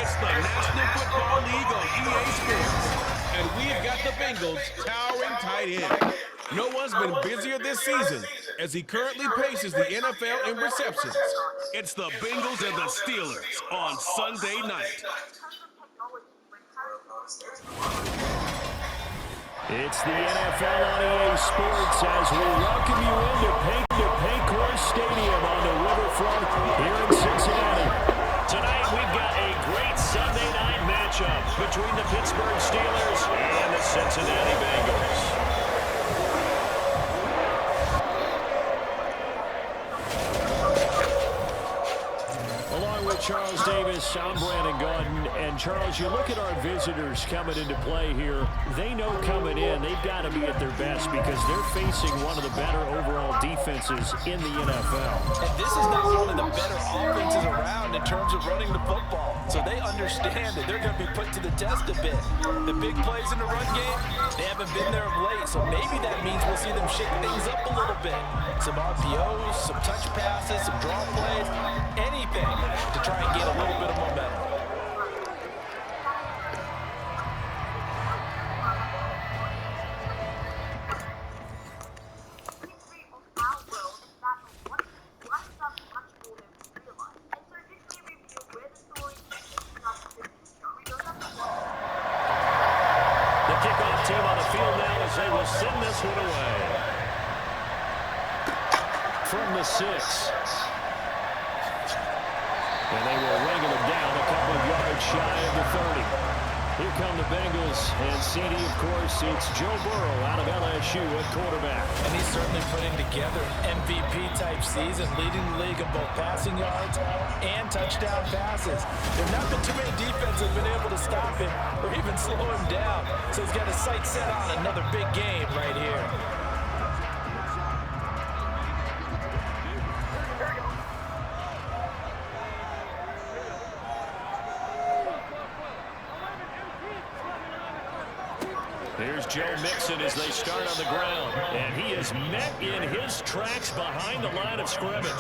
It's the National Football League on EA Sports. And we've got the Bengals towering tight end. No one's been busier this season as he currently paces the NFL in receptions. It's the Bengals and the Steelers on Sunday night. It's the NFL on EA Sports as we welcome you into Paycor Stadium on the riverfront here in Cincinnati. Tonight we've got a great Sunday night matchup between the Pittsburgh Steelers and the Cincinnati Bengals. Along with Charles Davis, I'm Brandon Gaudin. And Charles, you look at our visitors coming into play here. They know coming in they've got to be at their best because they're facing one of the better overall defenses in the NFL. And this is not one of the better offenses around in terms of running the football. So they understand that they're going to be put to the test a bit. The big plays in the run game, they haven't been there of late. So maybe that means we'll see them shake things up a little bit. Some RPOs, some touch passes, some draw plays, anything to try and get a little bit of momentum. The kickoff team on the field now as they will send this one away. From the 6. And they will wrangle it down a couple of yards shy of the 30. Here come the Bengals. And CD, of course, it's Joe Burrow out of LSU at quarterback. And he's certainly putting together an MVP-type season, leading the league in both passing yards and touchdown passes. There have not been too many defenses that have been able to stop him or even slow him down. So he's got his sights set on another big game right here. Here's Joe Mixon as they start on the ground. And he is met in his tracks behind the line of scrimmage.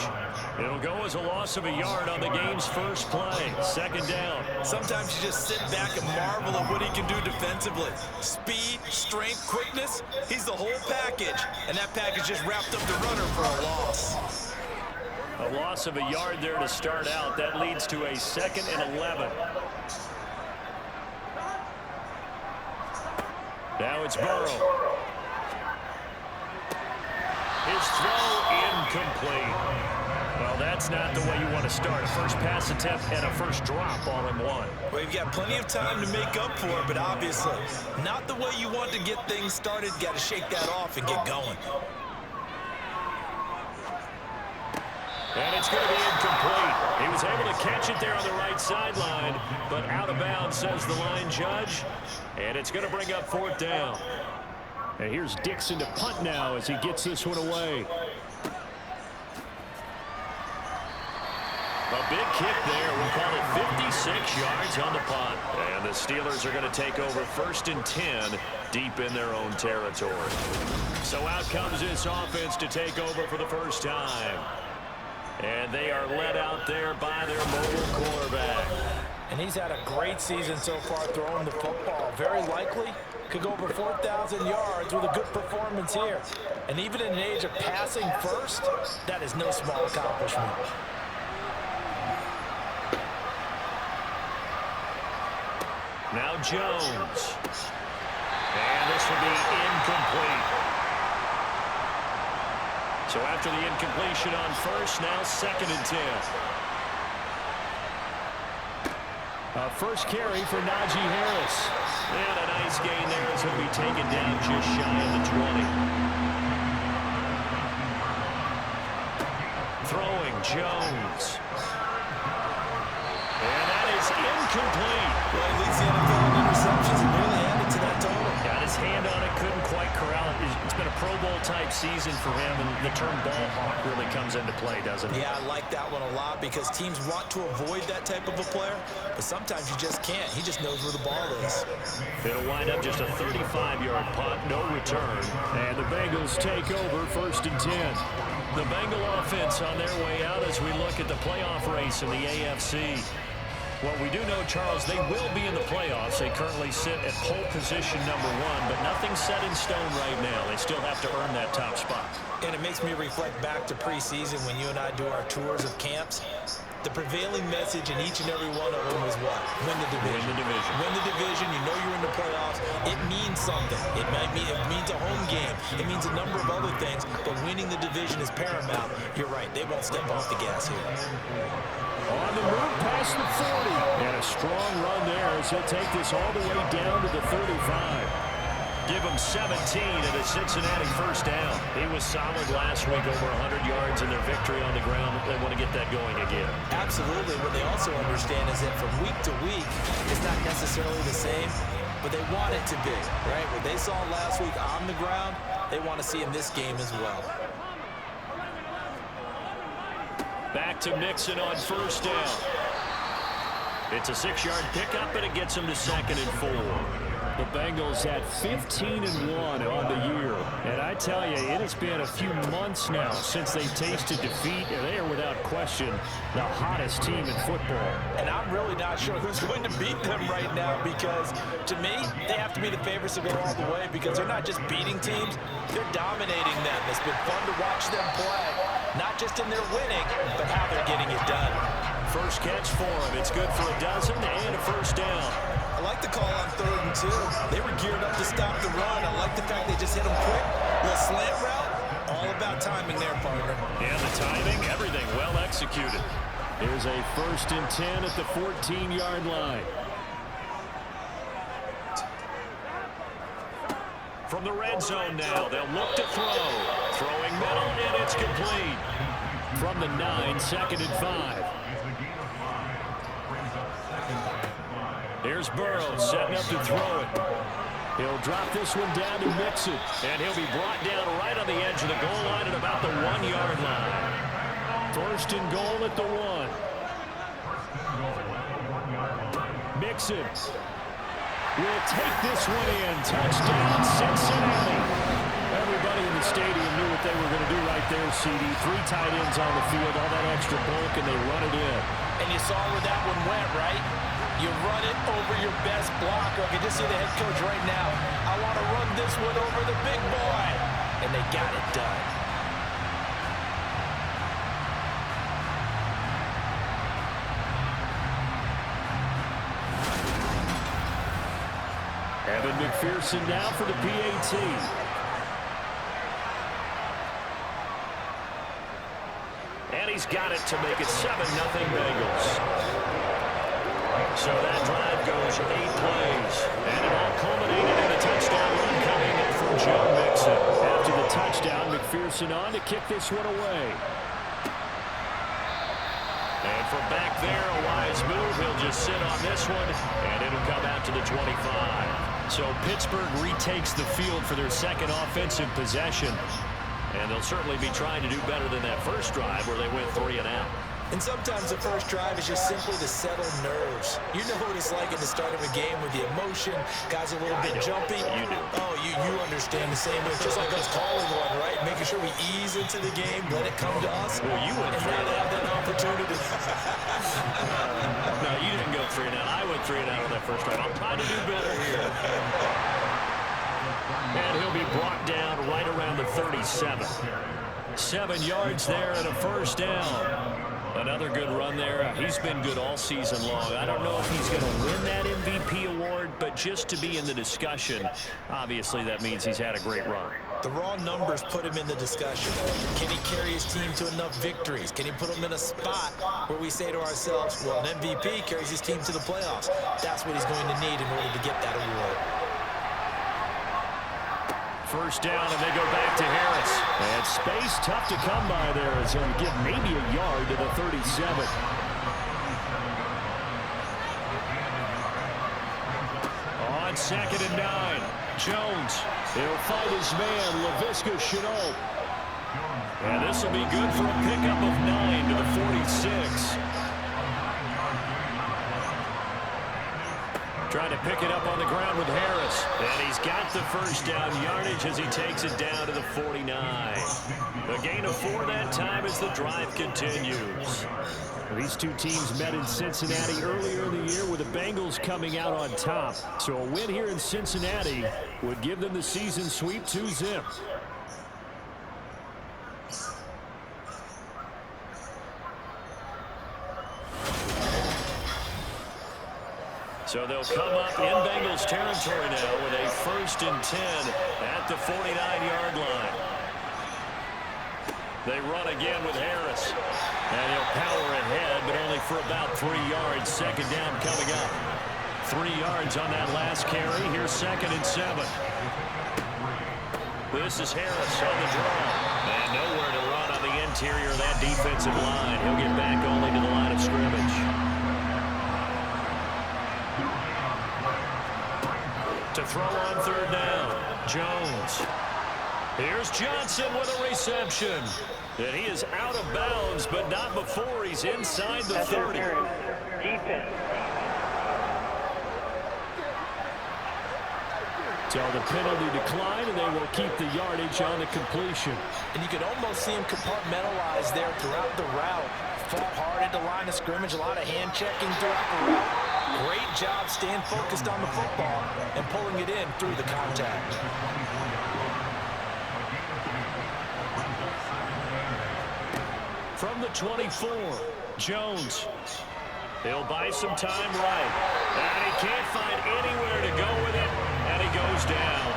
It'll go as a loss of a yard on the game's first play. Second down. Sometimes you just sit back and marvel at what he can do defensively. Speed, strength, quickness, he's the whole package. And that package just wrapped up the runner for a loss. A loss of a yard there to start out. That leads to a 2nd and 11. Now it's Burrow. His throw incomplete. Well, that's not the way you want to start. A first pass attempt and a first drop all in one. Well, you've got plenty of time to make up for it, but obviously not the way you want to get things started. Got to shake that off and get going. And it's going to be incomplete. He was able to catch it there on the right sideline, but out of bounds, says the line judge. And it's going to bring up 4th down. And here's Dixon to punt now as he gets this one away. A big kick there. We'll call it 56 yards on the punt. And the Steelers are going to take over 1st and 10 deep in their own territory. So out comes this offense to take over for the first time. And they are led out there by their mobile quarterback. And he's had a great season so far throwing the football. Very likely could go over 4,000 yards with a good performance here. And even in an age of passing first, that is no small accomplishment. Now Jones. And this will be incomplete. So after the incompletion on first, now 2nd and 10. First carry for Najee Harris. And a nice gain there as he'll be taken down just shy of the 20. Throwing Jones. And that is incomplete. Well, he leads the NFL in interceptions and nearly added to that total. Got his hand on it, couldn't quite corral it. It's been a Pro Bowl-type season for him, and the term ball hawk really comes into play, doesn't it? Yeah, I like that one a lot because teams want to avoid that type of a player, but sometimes you just can't. He just knows where the ball is. It'll wind up just a 35-yard punt, no return. And the Bengals take over 1st and 10. The Bengal offense on their way out as we look at the playoff race in the AFC. Well, we do know, Charles, they will be in the playoffs. They currently sit at pole position #1, but nothing's set in stone right now. They still have to earn that top spot. And it makes me reflect back to preseason when you and I do our tours of camps. The prevailing message in each and every one of them was what? Win the division. Win the division. Win the division. You know you're in the playoffs. It means something. It means a home game. It means a number of other things, but winning the division is paramount. You're right. They won't step off the gas here. On the move past the 40. And a strong run there as he'll take this all the way down to the 35. Give him 17 and a Cincinnati first down. He was solid last week, over 100 yards in their victory on the ground. They want to get that going again. Absolutely. What they also understand is that from week to week, it's not necessarily the same, but they want it to be, right? What they saw last week on the ground, they want to see in this game as well. Back to Mixon on first down. It's a 6-yard pickup, and it gets him to 2nd and 4. The Bengals at 15-1 on the year. And I tell you, it has been a few months now since they've tasted defeat, and they are without question the hottest team in football. And I'm really not sure who's going to beat them right now because, to me, they have to be the favorites to go all the way because they're not just beating teams, they're dominating them. It's been fun to watch them play, not just in their winning, but how they're getting it done. First catch for him. It's good for a dozen and a first down. I like the call on 3rd and 2. They were geared up to stop the run. I like the fact they just hit them quick. Little slant route. All about timing there, partner. And the timing, everything well executed. Here's a 1st and 10 at the 14-yard line. From the red zone now, they'll look to throw. Throwing middle, and it's complete. From the 9, 2nd and 5. Here's Burrow setting up to throw it. He'll drop this one down to Mixon. And he'll be brought down right on the edge of the goal line at about the 1-yard line. 1st and goal at the 1. Mixon will take this one in. Touchdown, Cincinnati. Everybody in the stadium knew what they were going to do right there, CD. 3 tight ends on the field, all that extra bulk, and they run it in. And you saw where that one went, right? You run it over your best blocker. I can just see the head coach right now. I want to run this one over the big boy. And they got it done. Evan McPherson now for the PAT. And he's got it to make it 7-0 Bengals. So that drive goes 8 plays. And it all culminated in a touchdown run coming from Joe Mixon. After the touchdown, McPherson on to kick this one away. And from back there, a wise move. He'll just sit on this one, and it'll come out to the 25. So Pittsburgh retakes the field for their second offensive possession. And they'll certainly be trying to do better than that first drive where they went 3 and out. And sometimes the first drive is just simply to settle nerves. You know what it's like at the start of a game with the emotion. Guys are a little bit jumpy. You do. Oh, you understand the same way. It's just like us calling one, right? Making sure we ease into the game, let it come to us. Well, you went and 3 now and they out. have that opportunity. No, you didn't go 3 and out. I went 3 and out on that first drive. I'm trying to do better here. And he'll be brought down right around the 37. 7 yards there and a first down. Another good run there. He's been good all season long. I don't know if he's going to win that MVP award, but just to be in the discussion, obviously that means he's had a great run. The raw numbers put him in the discussion. Can he carry his team to enough victories? Can he put them in a spot where we say to ourselves, well, an MVP carries his team to the playoffs. That's what he's going to need in order to get that award. First down, and they go back to Harris. And space tough to come by there as he'll give maybe a yard to the 37. On 2nd and 9, Jones. He'll fight his man, Laviska Shenault. And this will be good for a pickup of 9 to the 46. Trying to pick it up on the ground with Harris. And he's got the first down yardage as he takes it down to the 49. A gain of 4 that time as the drive continues. These two teams met in Cincinnati earlier in the year with the Bengals coming out on top. So a win here in Cincinnati would give them the season sweep 2-0. So they'll come up in Bengals territory now with a 1st and 10 at the 49-yard line. They run again with Harris. And he'll power ahead, but only for about 3 yards. 2nd down coming up. 3 yards on that last carry. Here's 2nd and 7. This is Harris on the draw. And nowhere to run on the interior of that defensive line. He'll get back only to the line of scrimmage. To throw on 3rd down, Jones. Here's Johnson with a reception. And he is out of bounds, but not before he's inside the 30. So the penalty decline, and they will keep the yardage on the completion. And you can almost see him compartmentalize there throughout the route. Fought hard at the line of scrimmage, a lot of hand checking throughout the route. Great job staying focused on the football and pulling it in through the contact. From the 24, Jones. He'll buy some time right. And he can't find anywhere to go with it. And he goes down.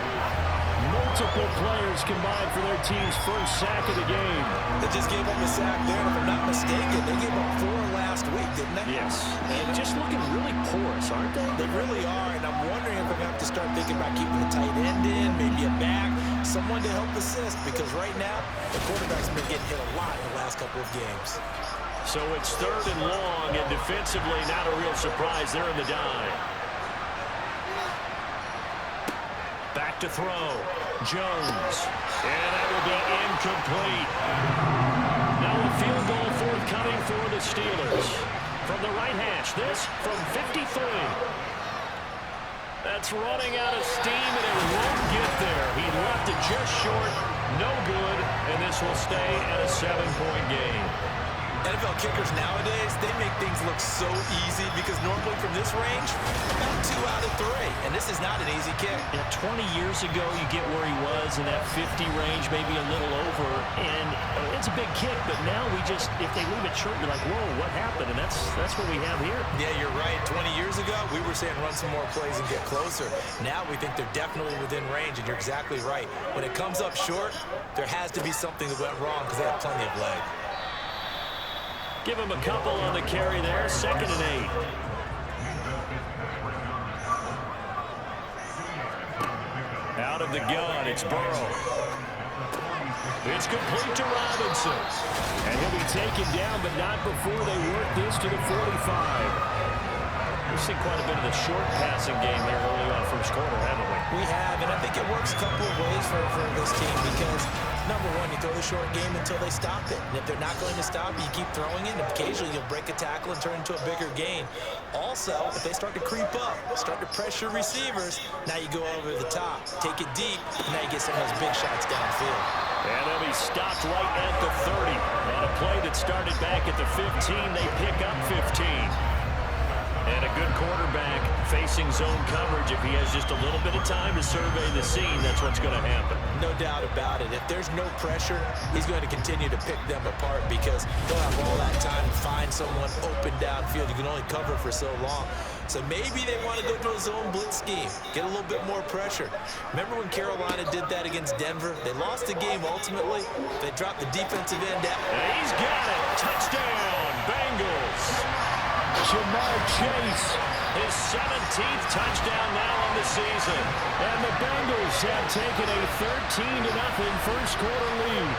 Multiple players combined for their team's first sack of the game. They just gave up a sack there, and if I'm not mistaken, they gave up 4 last week, didn't they? Yes. And just looking really porous, aren't they? They really are, and I'm wondering if I'm going to have to start thinking about keeping the tight end in, maybe a back, someone to help assist, because right now, the quarterback's been getting hit a lot in the last couple of games. So it's 3rd and long, and defensively not a real surprise. They're in the dive. Back to throw. Jones. And that will be incomplete. Now a field goal forthcoming for the Steelers. From the right hash, this from 53. That's running out of steam, and it won't get there. He left it just short. No good, and this will stay at a 7-point game. NFL kickers nowadays, they make things look so easy because normally from this range, about 2 out of 3. And this is not an easy kick. Yeah, 20 years ago, you get where he was in that 50 range, maybe a little over. And it's a big kick, but now we just, if they leave it short, you're like, whoa, what happened? And that's what we have here. Yeah, you're right. 20 years ago, we were saying run some more plays and get closer. Now we think they're definitely within range, and you're exactly right. When it comes up short, there has to be something that went wrong because they have plenty of leg. Give him a couple on the carry there. 2nd and 8. Out of the gun, it's Burrow. It's complete to Robinson. And he'll be taken down, but not before they work this to the 45. We've seen quite a bit of the short passing game there early on first quarter, haven't we? We have, and I think it works a couple of ways for this team because, number one, you throw the short game until they stop it. And if they're not going to stop it, you keep throwing it, and occasionally you'll break a tackle and turn into a bigger gain. Also, if they start to creep up, start to pressure receivers, now you go over the top, take it deep, and now you get some of those big shots downfield. And they'll be stopped right at the 30. On a play that started back at the 15, they pick up 15. And a good quarterback facing zone coverage. If he has just a little bit of time to survey the scene, that's what's going to happen. No doubt about it. If there's no pressure, he's going to continue to pick them apart because they'll have all that time to find someone open downfield. You can only cover for so long. So maybe they want to go to a zone blitz scheme, get a little bit more pressure. Remember when Carolina did that against Denver? They lost the game ultimately. They dropped the defensive end out. And he's got it. Touchdown, Bengals. Jamar Chase. His 17th touchdown now on the season. And the Bengals have taken a 13-0 first quarter lead.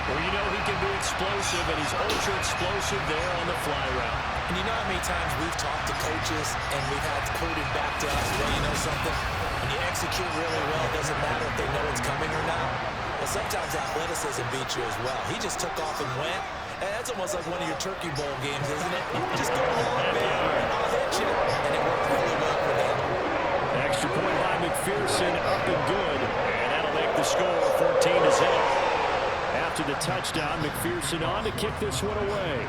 Well, you know he can be explosive, and he's ultra explosive there on the fly route. And you know how many times we've talked to coaches and we've had quoted back to us, well, you know something? When you execute really well, it doesn't matter if they know it's coming or not. Well, sometimes athleticism beats you as well. He just took off and went. And that's almost like one of your Turkey Bowl games, isn't it? You just go along, man. I'll hit you. And it worked really well score, 14-0. After the touchdown, McPherson on to kick this one away.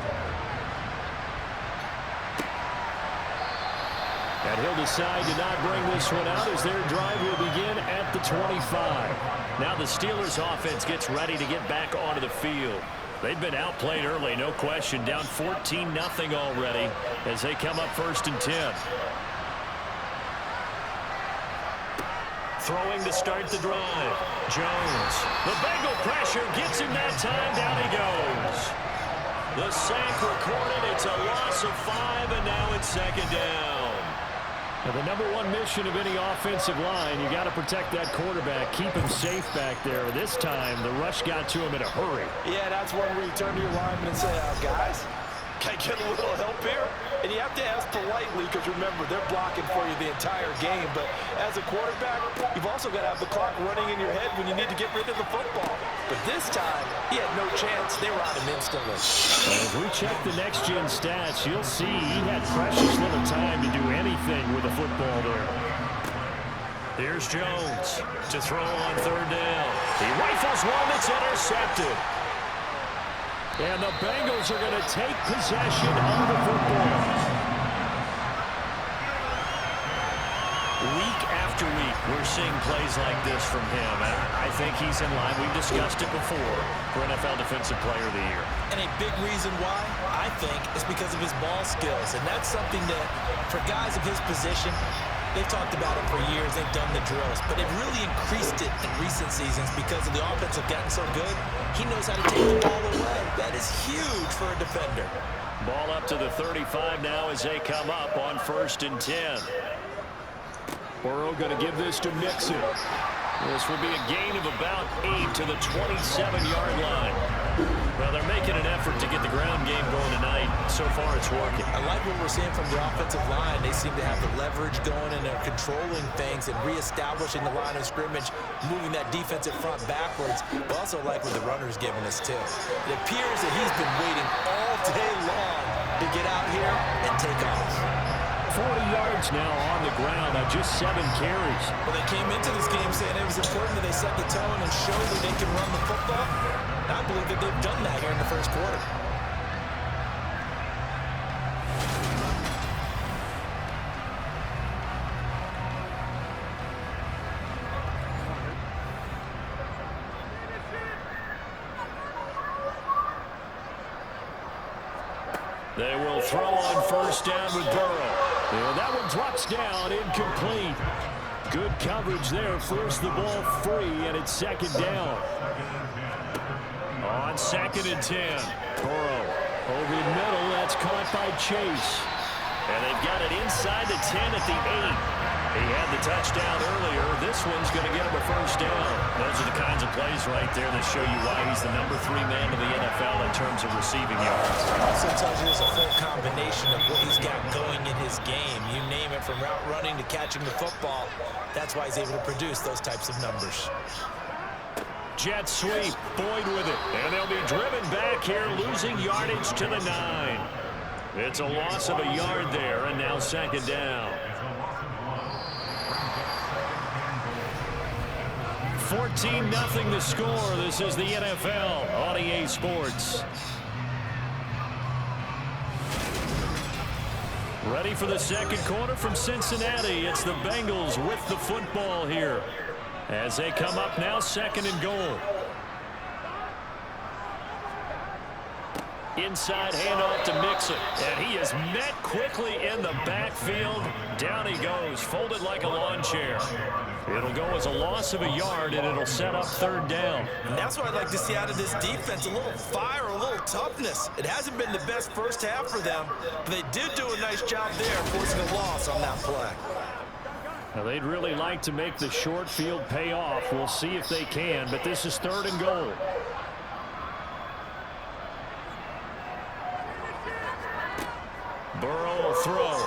And he'll decide to not bring this one out as their drive will begin at the 25. Now the Steelers offense gets ready to get back onto the field. They've been outplayed early, no question, down 14-0 already as they come up 1st and 10. Throwing to start the drive. Jones. The Bengal pressure gets him that time. Down he goes. The sack recorded. It's a loss of 5, and now it's 2nd down. Now the #1 mission of any offensive line, you got to protect that quarterback, keep him safe back there. This time, the rush got to him in a hurry. Yeah, that's one where you turn to your lineman and say, guys, can I get a little help here? And you have to ask politely because, remember, they're blocking for you the entire game. But as a quarterback, you've also got to have the clock running in your head when you need to get rid of the football. But this time, he had no chance. They were on him instantly. As we check the next-gen stats, you'll see he had precious little time to do anything with the football there. Here's Jones to throw on 3rd down. He rifles one that's intercepted. And the Bengals are going to take possession of the football. Week after week, we're seeing plays like this from him. And I think he's in line. We've discussed it before for NFL Defensive Player of the Year. And a big reason why, I think, is because of his ball skills. And that's something that, for guys of his position, they've talked about it for years. They've done the drills. But it really increased it in recent seasons because of the offense have gotten so good. He knows how to take the ball away. That is huge for a defender. Ball up to the 35 now as they come up on 1st and 10. Burrow going to give this to Mixon. This will be a gain of about 8 to the 27-yard line. Well, they're making an effort to get the ground game going tonight. So far, it's working. I like what we're seeing from the offensive line. They seem to have the leverage going, and they're controlling things and reestablishing the line of scrimmage, moving that defensive front backwards. But also like what the runner's giving us, too. It appears that he's been waiting all day long to get out here and take off. 40 yards now on the ground on just 7 carries. Well, they came into this game saying it was important that they set the tone and show that they can run the football. I believe that they've done that here in the 1st quarter. They will throw on 1st down with Burrow. And that one drops down, incomplete. Good coverage there, forced the ball free, and it's 2nd down. On 2nd and 10, Burrow over the middle, that's caught by Chase. And they've got it inside the 10 at the 8. He had the touchdown earlier. This one's going to get him a 1st down. Those are the kinds of plays right there that show you why he's the #3 man in the NFL in terms of receiving yards. Also tells you there's a full combination of what he's got going in his game. You name it, from route running to catching the football. That's why he's able to produce those types of numbers. Jet sweep, Boyd with it. And they'll be driven back here, losing yardage to the 9. It's a loss of a yard there, and now 2nd down. 14-0 the score. This is the NFL on EA Sports. Ready for the 2nd quarter from Cincinnati. It's the Bengals with the football here as they come up now 2nd and goal. Inside handoff to Mixon, and he is met quickly in the backfield. Down he goes, folded like a lawn chair. It'll go as a loss of a yard, and it'll set up 3rd down. And that's what I'd like to see out of this defense, a little fire, a little toughness. It hasn't been the best 1st half for them, but they did do a nice job there, forcing a loss on that play. Now, they'd really like to make the short field pay off. We'll see if they can, but this is 3rd and goal. Burrow will throw.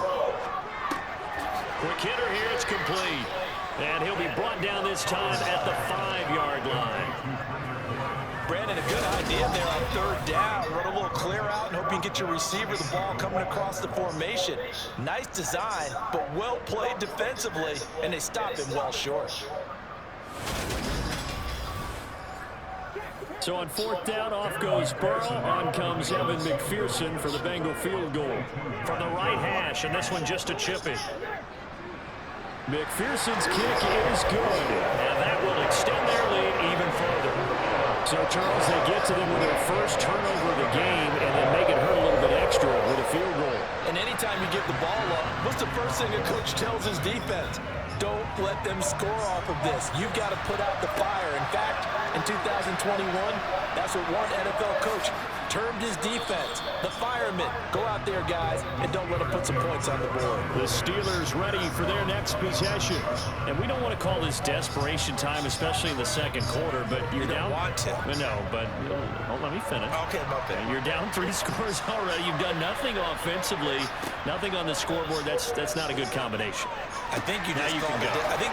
Quick hitter here, it's complete. And he'll be brought down this time at the 5-yard line. Brandon, a good idea there on 3rd down. Run a little clear out and hope you can get your receiver the ball coming across the formation. Nice design, but well played defensively, and they stop him well short. So on 4th down, off goes Burrow. On comes Evan McPherson for the Bengal field goal. From the right hash, and this one just a chippy. McPherson's kick is good. And that will extend their lead even further. So, Charles, they get to them with their first turnover of the game and then make it hurt a little bit extra with a field goal. And anytime you give the ball up, what's the first thing a coach tells his defense? Don't let them score off of this. You've got to put out the fire. In fact, in 2021, that's what one NFL coach termed his defense. The firemen. Go out there, guys, and don't let them put some points on the board. The Steelers ready for their next possession. And we don't want to call this desperation time, especially in the second quarter, but you're down. Want to. No, but let me finish. Okay, my bad. You're down 3 scores already. You've done nothing offensively, nothing on the scoreboard. That's not a good combination. I think you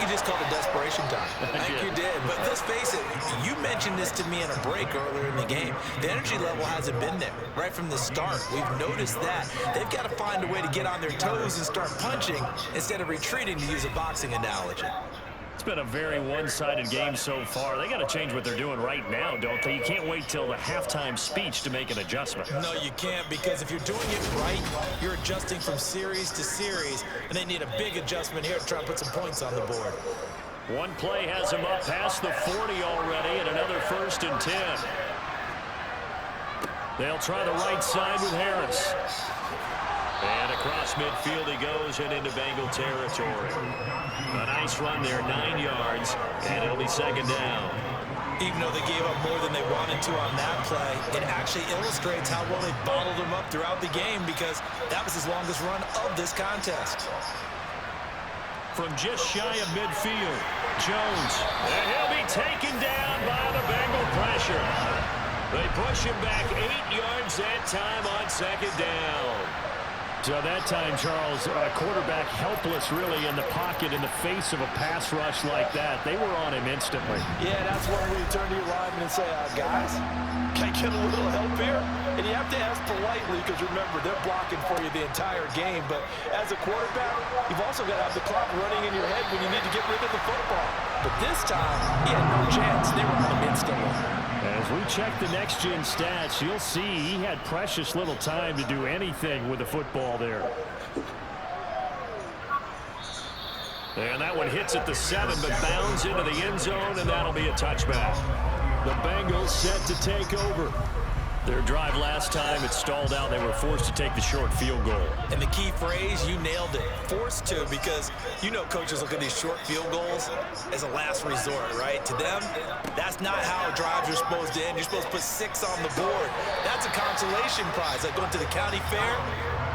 just called it desperation time. I think you did. But let's face it, you mentioned this to me in a break earlier in the game. The energy level hasn't been there right from the start. We've noticed that. They've got to find a way to get on their toes and start punching instead of retreating, to use a boxing analogy. It's been a very one-sided game so far. They got to change what they're doing right now, don't they? You can't wait till the halftime speech to make an adjustment. No, you can't, because if you're doing it right, you're adjusting from series to series, and they need a big adjustment here to try and put some points on the board. One play has him up past the 40 already, and another 1st and 10. They'll try the right side with Harris. And across midfield he goes and into Bengal territory. A nice run there, 9 yards, and it'll be 2nd down. Even though they gave up more than they wanted to on that play, it actually illustrates how well they bottled them up throughout the game, because that was his longest run of this contest. From just shy of midfield, Jones. And he'll be taken down by the Bengal pressure. They push him back 8 yards that time on 2nd down. So that time, Charles, quarterback helpless really in the pocket in the face of a pass rush like that. They were on him instantly. Yeah, that's when we turn to your lineman and say, guys, can I get a little help here? And you have to ask politely, because remember, they're blocking for you the entire game. But as a quarterback, you've also got to have the clock running in your head when you need to get rid of the football. But this time, he had no chance. They were on him instantly. As we check the next-gen stats, you'll see he had precious little time to do anything with the football there. And that one hits at the 7, but bounds into the end zone, and that'll be a touchback. The Bengals set to take over. Their drive last time, it stalled out. They were forced to take the short field goal. And the key phrase, you nailed it. Forced to, because you know coaches look at these short field goals as a last resort, right? To them, that's not how drives are supposed to end. You're supposed to put 6 on the board. That's a consolation prize. Like going to the county fair,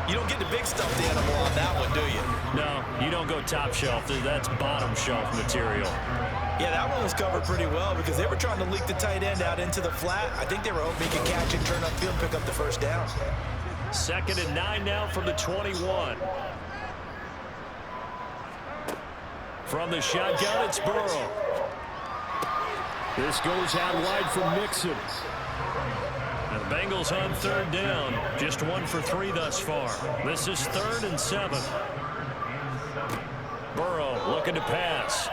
you don't get the big stuffed animal on that one, do you? No, you don't go top shelf. That's bottom shelf material. Yeah, that one was covered pretty well, because they were trying to leak the tight end out into the flat. I think they were hoping he could catch it, turn upfield, pick up the 1st down. 2nd and 9 now from the 21. From the shotgun, it's Burrow. This goes out wide from Mixon. And the Bengals on 3rd down. Just 1 for 3 thus far. This is 3rd and 7. Burrow looking to pass.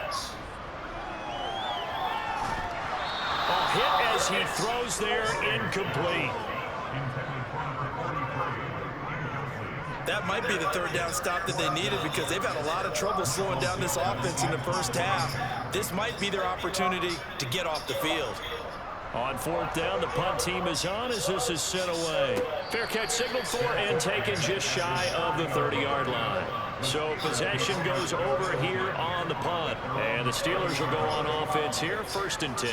Hit as he throws there, incomplete. That might be the 3rd down stop that they needed, because they've had a lot of trouble slowing down this offense in the first half. This might be their opportunity to get off the field. On 4th down, the punt team is on as this is sent away. Fair catch signaled for and taken just shy of the 30-yard line. So possession goes over here on the punt. And the Steelers will go on offense here, 1st and 10.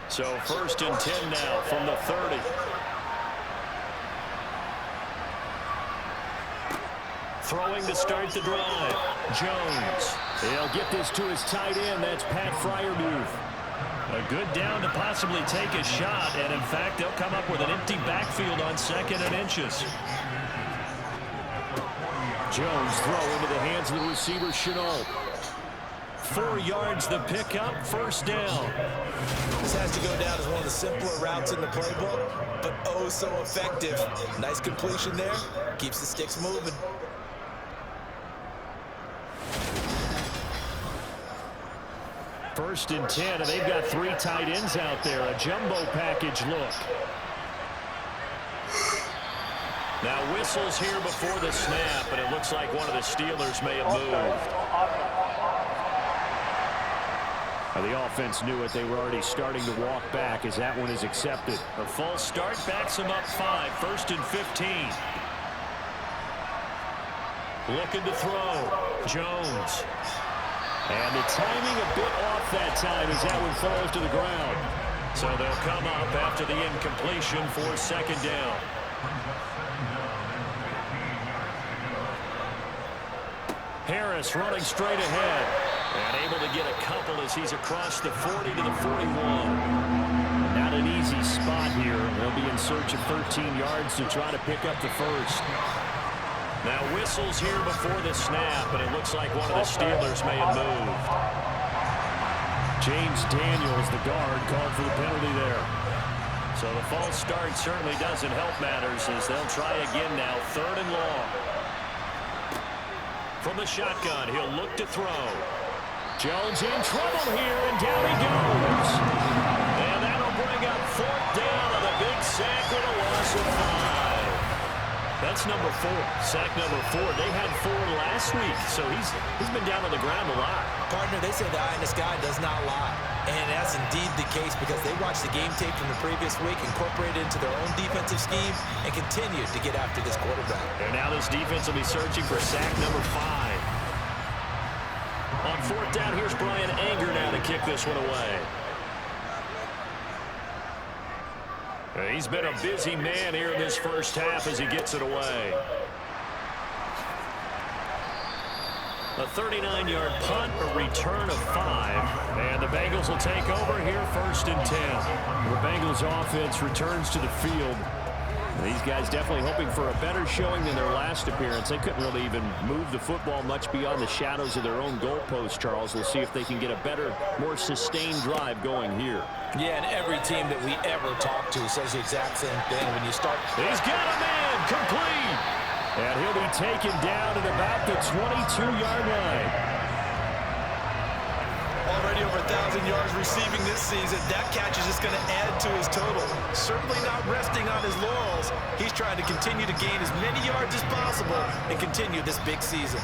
So 1st and 10 now from the 30. Throwing to start the drive. Jones. He'll get this to his tight end. That's Pat Freiermuth. A good down to possibly take a shot. And, in fact, they'll come up with an empty backfield on 2nd and inches. Jones throw into the hands of the receiver, Chenault. 4 yards the pickup, 1st down. This has to go down as one of the simpler routes in the playbook, but oh so effective. Nice completion there. Keeps the sticks moving. First and 10, and they've got 3 tight ends out there. A jumbo package look. Now whistles here before the snap, and it looks like one of the Steelers may have moved. The offense knew it. They were already starting to walk back as that one is accepted. A false start backs him up 5, first and 15. Looking to throw. Jones. And the timing a bit off that time as that one falls to the ground. So they'll come up after the incompletion for second down. Harris running straight ahead. And able to get a couple as he's across the 40 to the 41. Not an easy spot here. They'll be in search of 13 yards to try to pick up the first. Now whistles here before the snap, and it looks like one of the Steelers may have moved. James Daniels, the guard, called for the penalty there. So the false start certainly doesn't help matters as they'll try again now, 3rd and long. From the shotgun, he'll look to throw. Jones in trouble here, and down he goes. And that'll bring up 4th down on the big sack with a loss of 5. That's number 4. Sack number 4. They had 4 last week, so he's been down on the ground a lot. Partner, they say the eye in the sky does not lie. And that's indeed the case because they watched the game tape from the previous week, incorporated it into their own defensive scheme, and continued to get after this quarterback. And now this defense will be searching for sack number 5. On 4th down, here's Brian Anger now to kick this one away. He's been a busy man here in this first half as he gets it away. A 39-yard punt, a return of 5. And the Bengals will take over here, 1st and 10. The Bengals offense returns to the field. These guys definitely hoping for a better showing than their last appearance. They couldn't really even move the football much beyond the shadows of their own goalpost, Charles. We'll see if they can get a better, more sustained drive going here. Yeah, and every team that we ever talk to says the exact same thing. When you start... He's got a man, complete. And he'll be taken down at about the 22-yard line. Already over 1,000 yards receiving this season. That catch is just going to add to his total. Certainly not resting on his laurels. He's trying to continue to gain as many yards as possible and continue this big season.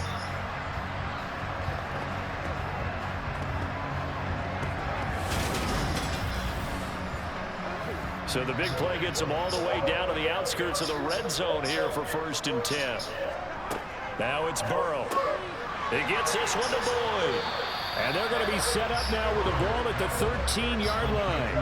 So the big play gets him all the way down to the outskirts of the red zone here for 1st and 10. Now it's Burrow. He gets this one to Boyd. And they're going to be set up now with the ball at the 13-yard line.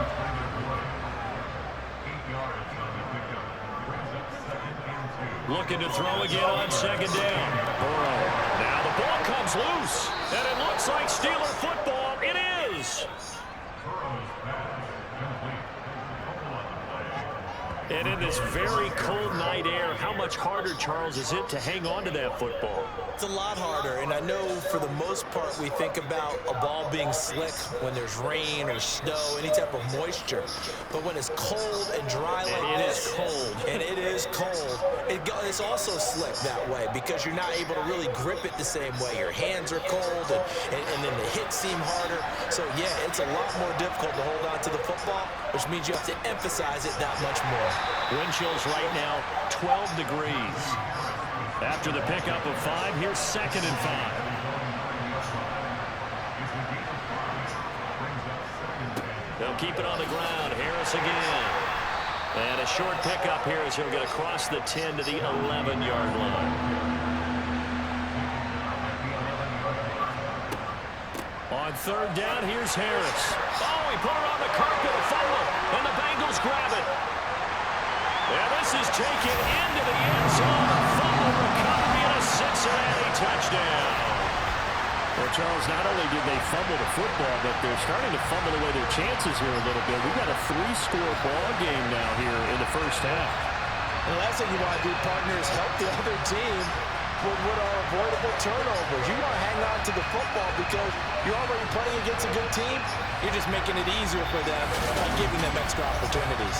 Looking to throw again on 2nd down. Burrow. Now the ball comes loose. And it looks like Steeler football. It is. And in this very cold night air, how much harder, Charles, is it to hang on to that football? It's a lot harder, and I know for the most part we think about a ball being slick when there's rain or snow, any type of moisture. But when it's cold and dry like this, and it is cold, it's also slick that way because you're not able to really grip it the same way. Your hands are cold, and then the hits seem harder. So, yeah, it's a lot more difficult to hold on to the football, which means you have to emphasize it that much more. Wind chills right now, 12 degrees. After the pickup of 5, here's 2nd and 5. They'll keep it on the ground. Harris again. And a short pickup here as he'll get across the 10 to the 11-yard line. On 3rd down, here's Harris. Oh, he put it on the carpet, a fumble, and the Bengals grab it. And this is taken into the end zone. A fumble recovery and a Cincinnati touchdown. Well, Charles, not only did they fumble the football, but they're starting to fumble away their chances here a little bit. We've got a 3-score ball game now here in the first half. The last thing you want to do, partner, is help the other team with what are avoidable turnovers. You want to hang on to the football because you're already playing against a good team. You're just making it easier for them by giving them extra opportunities.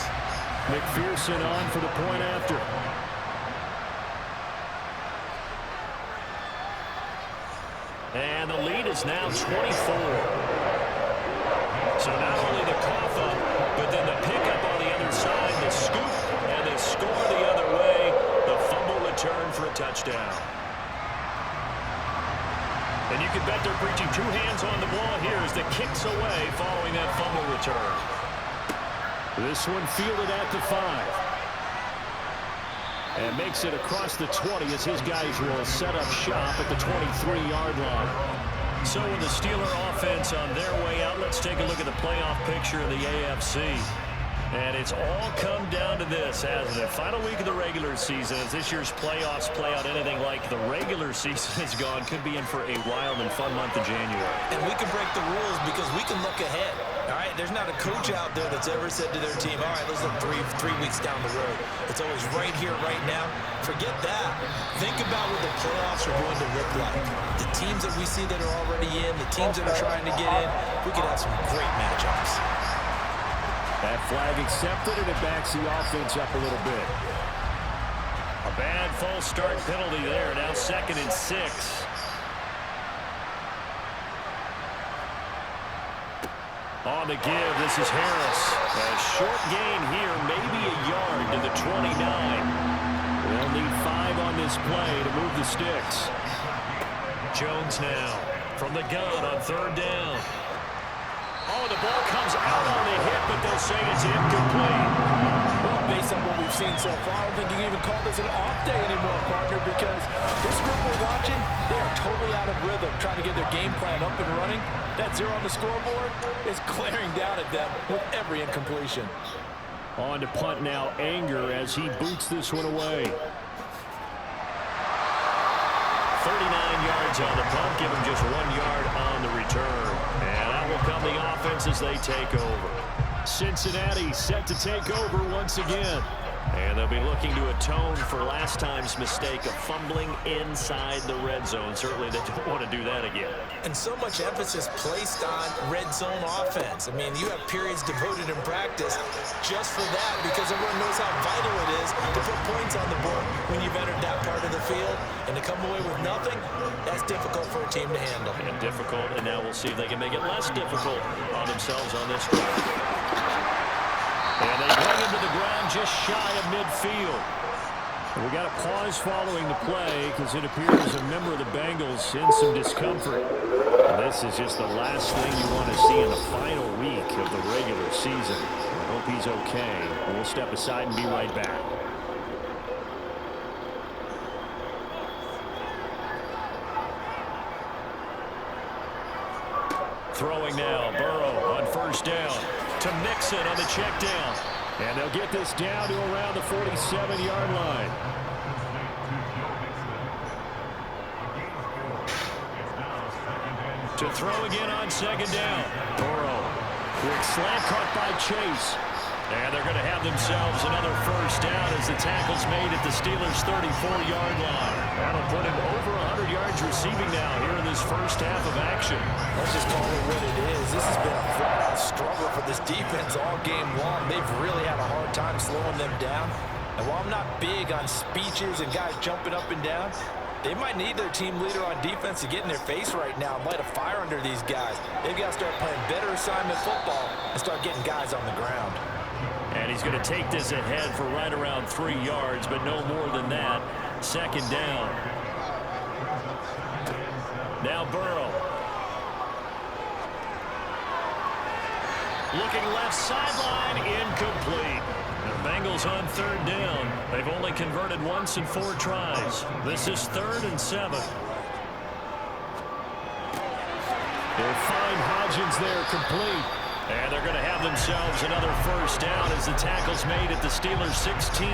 McPherson on for the point after. And the lead is now 24. So not only the cough up, but then the pickup on the other side, the scoop, and the score the other way, the fumble return for a touchdown. And you can bet they're preaching two hands on the ball here as the kick's away following that fumble return. This one fielded at the 5. And makes it across the 20 as his guys will set up shop at the 23-yard line. So with the Steeler offense on their way out, let's take a look at the playoff picture of the AFC. And it's all come down to this, hasn't it? Final week of the regular season. As this year's playoffs play out anything like the regular season is gone, could be in for a wild and fun month of January. And we can break the rules because we can look ahead. All right, there's not a coach out there that's ever said to their team, all right, let's look three weeks down the road. It's always right here, right now. Forget that. Think about what the playoffs are going to look like. The teams that we see that are already in, the teams that are trying to get in, we could have some great matchups. That flag accepted, and it backs the offense up a little bit. A bad false start penalty there. Now 2nd and 6. On the give, this is Harris. A short gain here, maybe a yard to the 29. They'll need 5 on this play to move the sticks. Jones now from the gun on 3rd down. Oh, the ball comes out on the hit, but they'll say it's incomplete. Well, based on what we've seen so far, I don't think you can even call this an off day anymore, partner, because this group we're watching, they are totally out of rhythm, trying to get their game plan up and running. That 0 on the scoreboard is glaring down at them with every incompletion. On to punt now, Anger, as he boots this one away. 39 yards on the punt, give him just 1 yard on the return. And out will come the offense as they take over. Cincinnati set to take over once again. And they'll be looking to atone for last time's mistake of fumbling inside the red zone. Certainly they don't want to do that again. And so much emphasis placed on red zone offense. I mean, you have periods devoted in practice just for that because everyone knows how vital it is to put points on the board when you've entered that part of the field. And to come away with nothing, that's difficult for a team to handle. And difficult, and now we'll see if they can make it less difficult on themselves on this drive. And they bring him to the ground just shy of midfield. And we got a pause following the play because it appears a member of the Bengals in some discomfort. And this is just the last thing you want to see in the final week of the regular season. I hope he's okay. We'll step aside and be right back. Throwing now, Burrow on 1st down. To Mixon on the check down. And they'll get this down to around the 47-yard line. To throw again on 2nd down. Burrow. Quick slant caught by Chase. And they're going to have themselves another 1st down as the tackle's made at the Steelers' 34-yard line. That'll put him over 100 yards receiving now here in this first half of action. Let's just call it what it is. This has been a flat-out struggle for this defense all game long. They've really had a hard time slowing them down. And while I'm not big on speeches and guys jumping up and down, they might need their team leader on defense to get in their face right now and light a fire under these guys. They've got to start playing better assignment football and start getting guys on the ground. And he's going to take this ahead for right around 3 yards, but no more than that. 2nd down. Now Burrow. Looking left sideline, incomplete. The Bengals on 3rd down. They've only converted once in 4 tries. This is 3rd and 7. They'll find Hodgins there, complete. And they're going to have themselves another 1st down as the tackle's made at the Steelers' 16.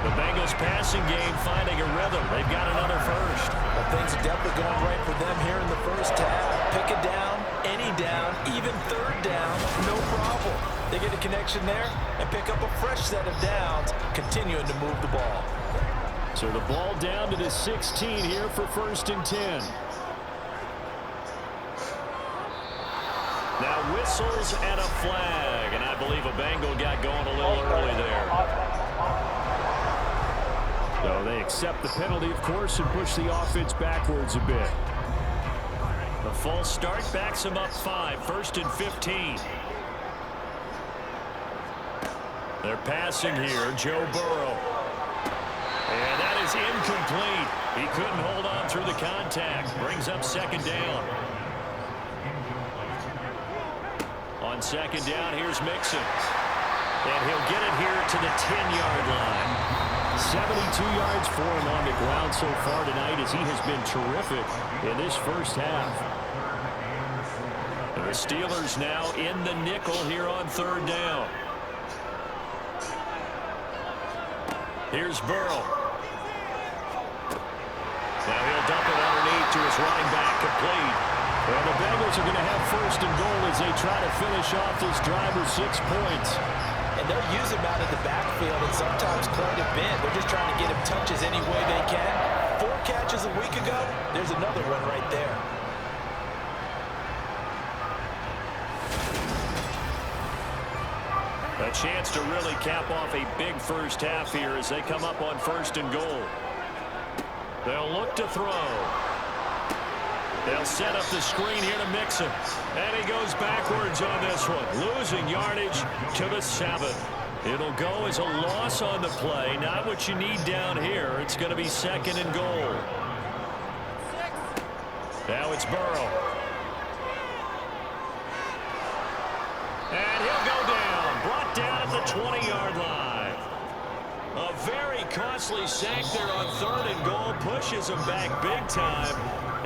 The Bengals passing game finding a rhythm. They've got another 1st. Well, things are definitely going right for them here in the first half. Pick it down, any down, even 3rd down, no problem. They get a connection there and pick up a fresh set of downs, continuing to move the ball. So the ball down to the 16 here for 1st and 10. Now whistles and a flag, and I believe a Bengal got going a little early there. So they accept the penalty, of course, and push the offense backwards a bit. The false start backs him up 5, 1st and 15. They're passing here, Joe Burrow. And that is incomplete. He couldn't hold on through the contact. Brings up 2nd down. On 2nd down, here's Mixon. And he'll get it here to the 10-yard line. 72 yards for him on the ground so far tonight as he has been terrific in this first half. The Steelers now in the nickel here on 3rd down. Here's Burrow. Now he'll dump it underneath to his running back, complete. Well, the Bengals are going to have 1st and goal as they try to finish off this drive with 6 points. And they'll use him out of the backfield and sometimes quite a bit. They're just trying to get him touches any way they can. 4 catches a week ago. There's another one right there. A chance to really cap off a big first half here as they come up on 1st and goal. They'll look to throw. They'll set up the screen here to Mixon. And he goes backwards on this one, losing yardage to the 7. It'll go as a loss on the play. Not what you need down here. It's going to be 2nd and goal. Now it's Burrow. And he'll go down. Brought down at the 20-yard line. A very costly sack there on 3rd and goal. Pushes him back big time.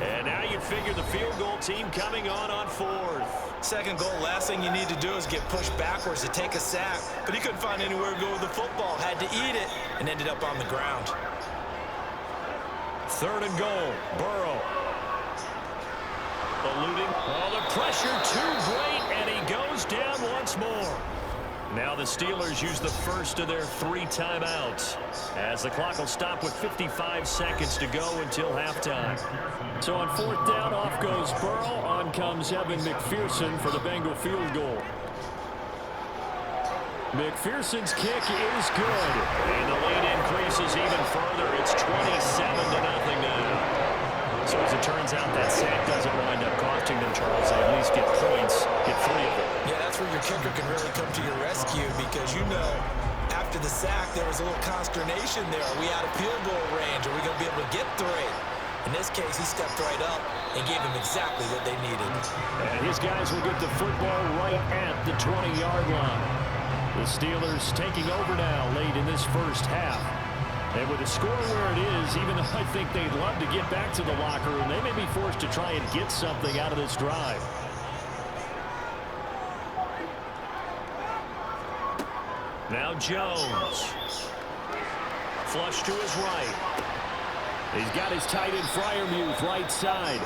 And now you figure the field goal team coming on 4th. 2nd goal, last thing you need to do is get pushed backwards to take a sack. But he couldn't find anywhere to go with the football. Had to eat it and ended up on the ground. 3rd and goal. Burrow. Eluding. Oh, the pressure too great, and he goes down once more. Now the Steelers use the first of their 3 timeouts as the clock will stop with 55 seconds to go until halftime. So on 4th down, off goes Burrow. On comes Evan McPherson for the Bengal field goal. McPherson's kick is good. And the lead increases even further. It's 27-0 now. So as it turns out, that sack doesn't wind up costing them, Charles. They at least get points, get 3 of them. Yeah, that's where your kicker can really come to your rescue because, you know, after the sack, there was a little consternation there. Are we out of field goal range? Are we going to be able to get 3? In this case, he stepped right up and gave them exactly what they needed. And his guys will get the football right at the 20-yard line. The Steelers taking over now late in this first half. And with the score where it is, even though I think they'd love to get back to the locker room, they may be forced to try and get something out of this drive. Now Jones. Flush to his right. He's got his tight end Freiermuth right side.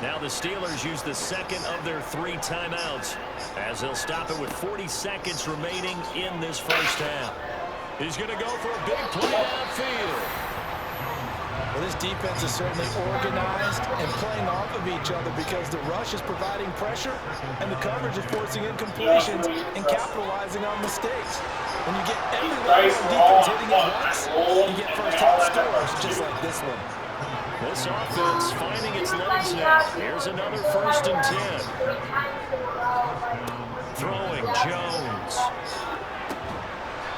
Now the Steelers use the 2nd of their 3 timeouts as they'll stop it with 40 seconds remaining in this first half. He's going to go for a big play downfield. Well, this defense is certainly organized and playing off of each other because the rush is providing pressure and the coverage is forcing incompletions and capitalizing on mistakes. When you get every level of defense hitting at once, you get first-half scores just like this one. This offense finding its legs now. Here's another 1st and 10. Throwing Jones.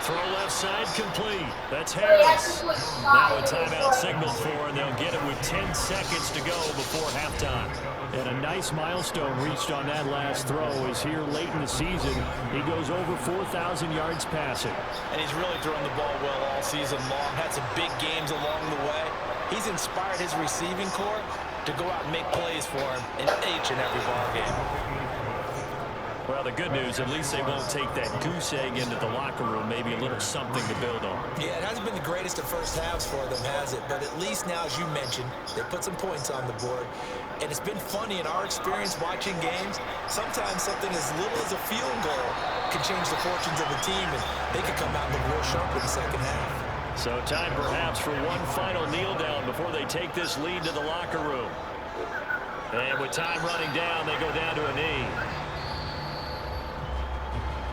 Throw left side complete. That's Harris. Now a timeout signaled for, and they'll get it with 10 seconds to go before halftime. And a nice milestone reached on that last throw is here late in the season. He goes over 4,000 yards passing. And he's really thrown the ball well all season long. Had some big games along the way. He's inspired his receiving corps to go out and make plays for him in each and every ball game. Well, the good news, at least they won't take that goose egg into the locker room. Maybe a little something to build on. Yeah, it hasn't been the greatest of first halves for them, has it? But at least now, as you mentioned, they put some points on the board. And it's been funny in our experience watching games. Sometimes something as little as a field goal can change the fortunes of a team, and they could come out and look real sharp in the second half. So time perhaps for one final kneel down before they take this lead to the locker room. And with time running down, they go down to a knee.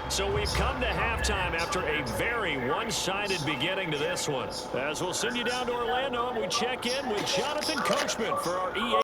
So we've come to halftime after a very one-sided beginning to this one. As we'll send you down to Orlando and we check in with Jonathan Coachman for our EA